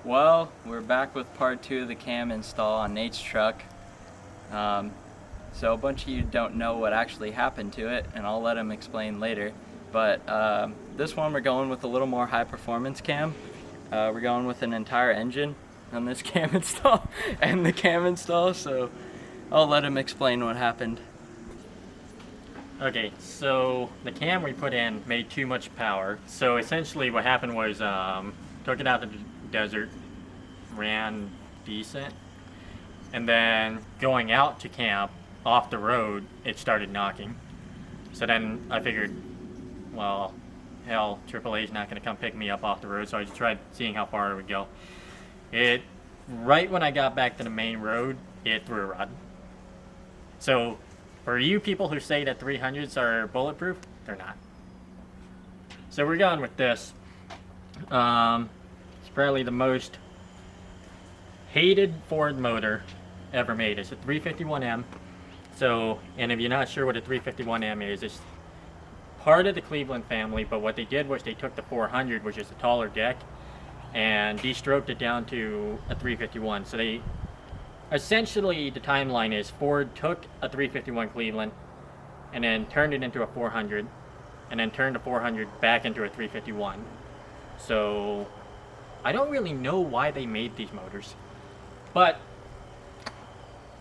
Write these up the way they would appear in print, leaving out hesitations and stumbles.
Well, we're back with part 2 of the cam install on Nate's truck. So a bunch of you don't know what actually happened to it, and I'll let him explain later. But this one we're going with a little more high performance cam. We're going with an entire engine on this cam install and the cam install, so I'll let him explain what happened. Okay, so the cam we put in made too much power. So essentially what happened was took it out to the desert, ran decent, and then going out to camp off the road, it started knocking. So then I figured, well, hell, AAA is not going to come pick me up off the road, so I just tried seeing how far it would go. Right when I got back to the main road, it threw a rod. So for you people who say that 300s are bulletproof, they're not. So we're going with this. It's probably the most hated Ford motor ever made. It's a 351M. So, and if you're not sure what a 351M is, it's part of the Cleveland family, but what they did was they took the 400, which is a taller deck, and de-stroked it down to a 351. So they essentially, the timeline is Ford took a 351 Cleveland and then turned it into a 400 and then turned the 400 back into a 351. So I don't really know why they made these motors, but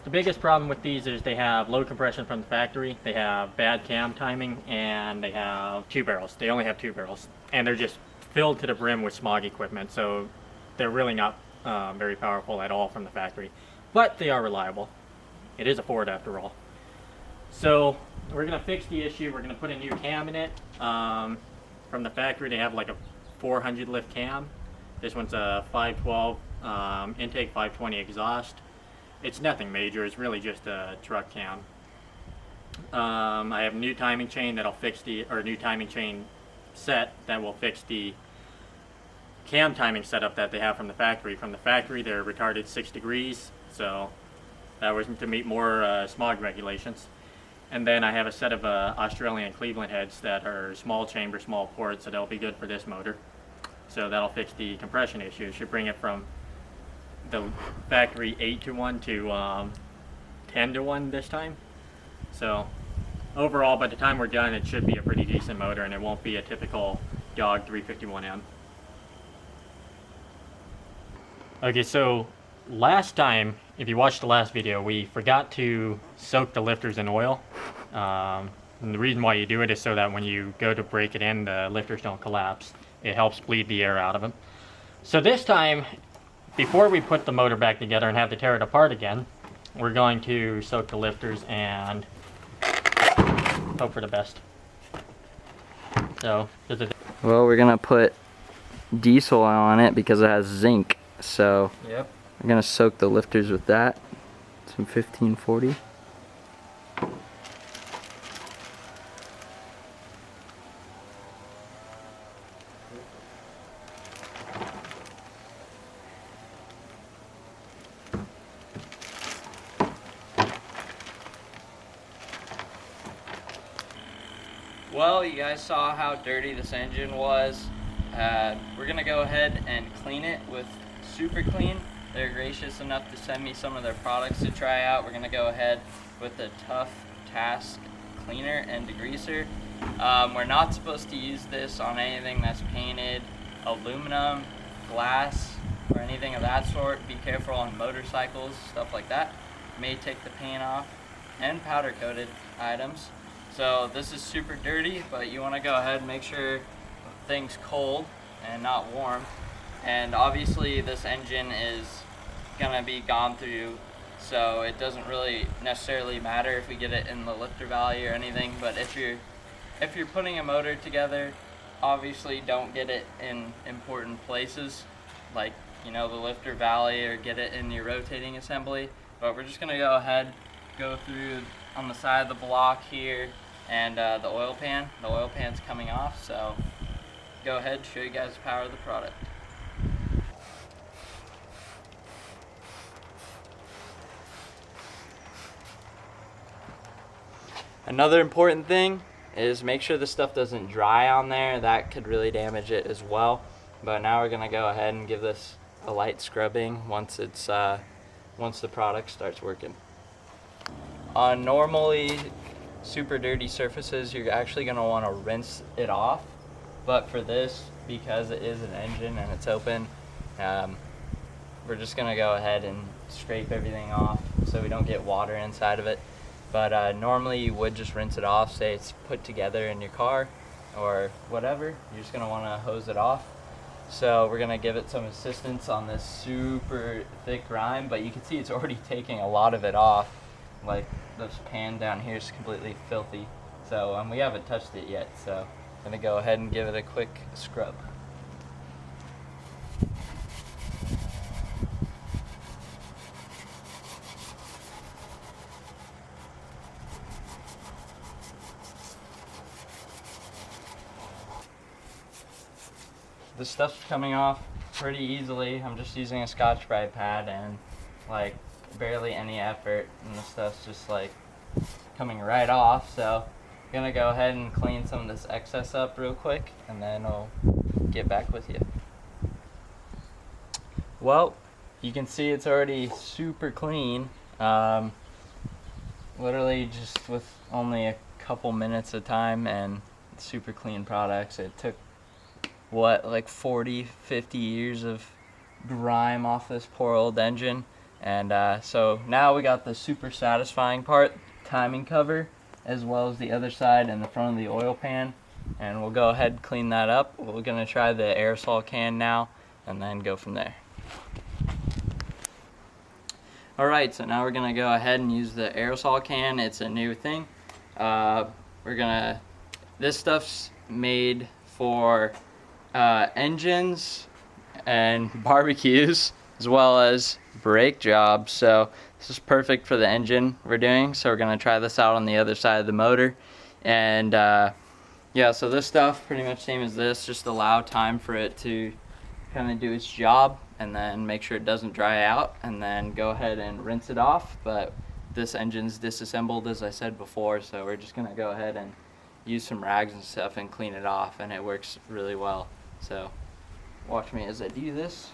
the biggest problem with these is they have low compression from the factory, they have bad cam timing, and they have two barrels. They only have two barrels, and they're just filled to the brim with smog equipment, so they're really not very powerful at all from the factory. But they are reliable. It is a Ford after all. So we're going to fix the issue. We're going to put a new cam in it. From the factory they have like a 400 lift cam. This one's a 512 intake, 520 exhaust. It's nothing major. It's really just a truck cam. I have a new timing chain that'll fix new timing chain set that will fix the cam timing setup that they have from the factory. From the factory they're retarded 6 degrees, so that was to meet more smog regulations. And then I have a set of Australian Cleveland heads that are small chamber, small port, so they'll be good for this motor. So that'll fix the compression issue. It should bring it from the factory 8-to-1 to 10-to-1 this time. So overall, by the time we're done, it should be a pretty decent motor, and it won't be a typical dog 351M. Okay, so last time, if you watched the last video, we forgot to soak the lifters in oil. And the reason why you do it is so that when you go to break it in, the lifters don't collapse. It helps bleed the air out of them. So this time, before we put the motor back together and have to tear it apart again, we're going to soak the lifters and hope for the best. So, Well, we're going to put diesel oil on it because it has zinc. So yep. we're going to soak the lifters with that. Some 1540. Well, you guys saw how dirty this engine was. We're going to go ahead and clean it with Super Clean. They're gracious enough to send me some of their products to try out. We're going to go ahead with the Tough Task Cleaner and Degreaser. We're not supposed to use this on anything that's painted aluminum, glass, or anything of that sort. Be careful on motorcycles, stuff like that. May take the paint off, and powder coated items. So this is super dirty, but you want to go ahead and make sure things cold and not warm. And obviously this engine is gonna be gone through, so it doesn't really necessarily matter if we get it in the lifter valley or anything. But if you're putting a motor together, obviously don't get it in important places like, you know, the lifter valley, or get it in your rotating assembly. But we're just gonna go ahead, go through on the side of the block here, and the oil pan. The oil pan's coming off, so go ahead, show you guys the power of the product. Another important thing is make sure the stuff doesn't dry on there. That could really damage it as well. But now we're gonna go ahead and give this a light scrubbing once once the product starts working. On normally super dirty surfaces, you're actually going to want to rinse it off, but for this, because it is an engine and it's open, we're just going to go ahead and scrape everything off so we don't get water inside of it. But normally you would just rinse it off, say it's put together in your car or whatever. You're just going to want to hose it off. So we're going to give it some assistance on this super thick grime, but you can see it's already taking a lot of it off. Like this pan down here is completely filthy. So we haven't touched it yet, so I'm going to go ahead and give it a quick scrub. This stuff's coming off pretty easily. I'm just using a Scotch-Brite pad and like barely any effort, and the stuff's just like coming right off. So I'm gonna go ahead and clean some of this excess up real quick, and then I'll get back with you. Well, you can see it's already super clean. Literally just with only a couple minutes of time and super clean products. It took like 40-50 years of grime off this poor old engine, and so now we got the super satisfying part, timing cover, as well as the other side and the front of the oil pan, and we'll go ahead and clean that up. We're gonna try the aerosol can now and then go from there. Alright, so now we're gonna go ahead and use the aerosol can. It's a new thing. This stuff's made for engines and barbecues as well as brake jobs, so this is perfect for the engine we're doing. So we're going to try this out on the other side of the motor, and yeah, so this stuff pretty much same as this, just allow time for it to kind of do its job and then make sure it doesn't dry out, and then go ahead and rinse it off. But this engine's disassembled, as I said before, so we're just going to go ahead and use some rags and stuff and clean it off, and it works really well. So watch me as I do this.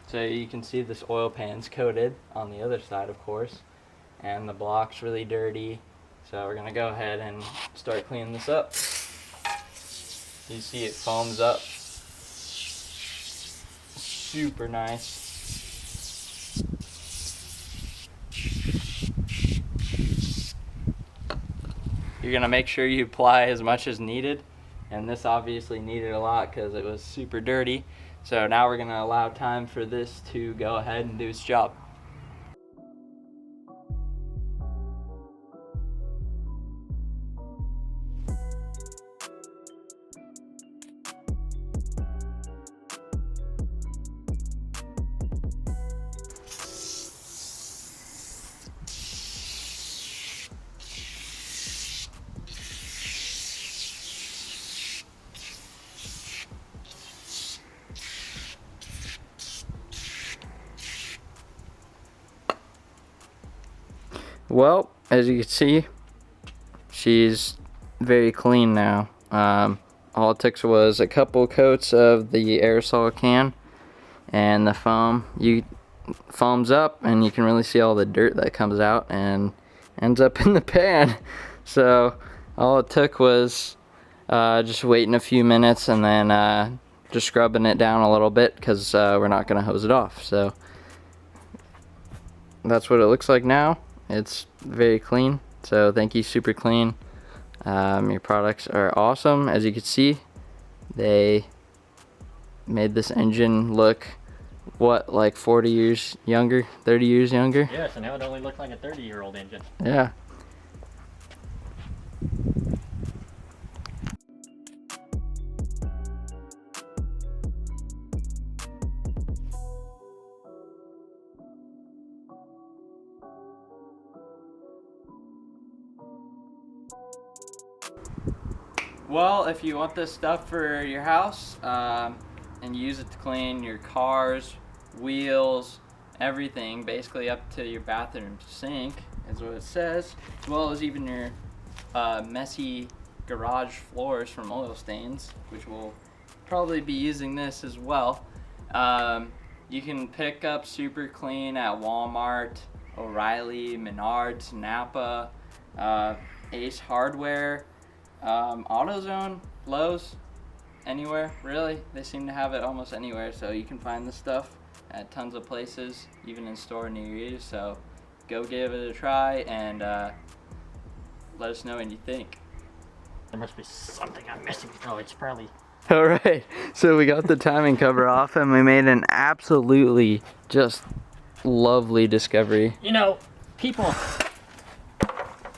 So you can see this oil pan's coated on the other side, of course, and the block's really dirty. So we're gonna go ahead and start cleaning this up. You see it foams up. Super nice. You're gonna make sure you apply as much as needed. And this obviously needed a lot because it was super dirty. So now we're going to allow time for this to go ahead and do its job. Well, as you can see, she's very clean now. All it took was a couple coats of the aerosol can, and the foams up, and you can really see all the dirt that comes out and ends up in the pan. So all it took was just waiting a few minutes and then just scrubbing it down a little bit, because we're not going to hose it off. So that's what it looks like now. It's very clean, so thank you, Super Clean. Your products are awesome. As you can see, they made this engine look, what, like 40 years younger, 30 years younger? Yeah, so now it only looks like a 30-year-old engine. Yeah. Well, if you want this stuff for your house and use it to clean your cars, wheels, everything, basically up to your bathroom sink, is what it says, as well as even your messy garage floors from oil stains, which we'll probably be using this as well. You can pick up Super Clean at Walmart, O'Reilly, Menards, Napa, Ace Hardware, AutoZone, Lowe's, anywhere really. They seem to have it almost anywhere, so you can find this stuff at tons of places, even in store near you. So go give it a try and let us know what you think. There must be something I'm missing. Oh, it's probably... Alright, so we got the timing cover off and we made an absolutely just lovely discovery. You know, people,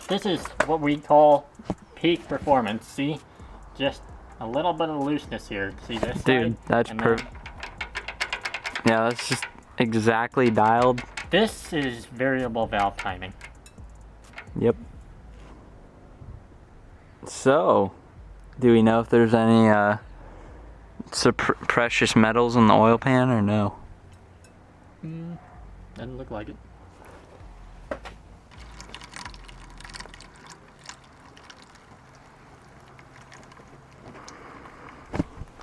this is what we call peak performance. See? Just a little bit of looseness here. See this? Dude, side? that's And perfect. Yeah, that's just exactly dialed. This is variable valve timing. Yep. So, do we know if there's any precious metals in the oil pan or no? Doesn't look like it.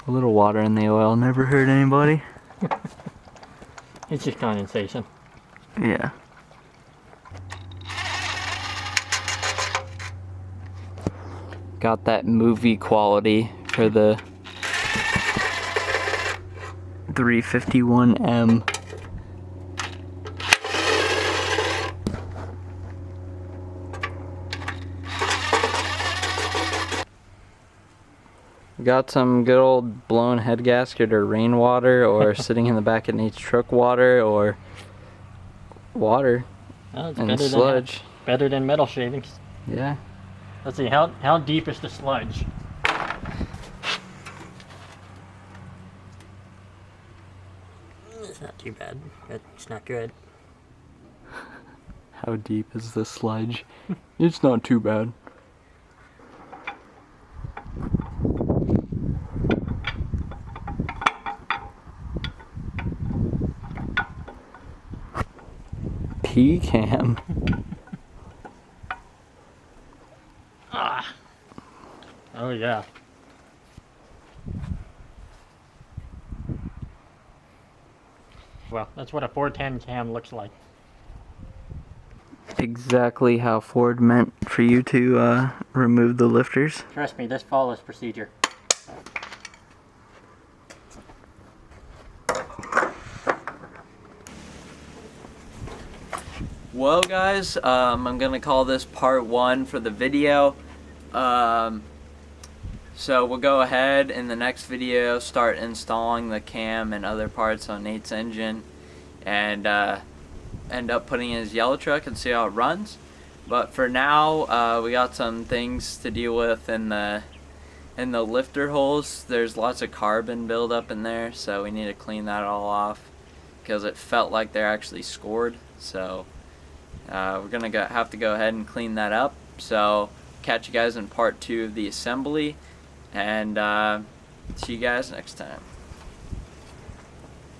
A little water in the oil never hurt anybody. It's just condensation. Yeah. Got that movie quality for the 351M. Got some good old blown head gasket or rainwater or sitting in the back of Nate's truck water or water Oh, it's and better sludge. better than metal shavings. Yeah. Let's see, how deep is the sludge? It's not too bad, but it's not good. How deep is the sludge? It's not too bad. P-cam. Oh yeah. Well, that's what a 410 cam looks like. Exactly how Ford meant for you to remove the lifters. Trust me, this follows procedure. Well guys, I'm gonna call this part 1 for the video. So we'll go ahead in the next video, start installing the cam and other parts on Nate's engine, and end up putting in his yellow truck and see how it runs. But for now, we got some things to deal with in the lifter holes. There's lots of carbon buildup in there, so we need to clean that all off because it felt like they're actually scored. So we're gonna have to go ahead and clean that up. So catch you guys in part 2 of the assembly, and see you guys next time.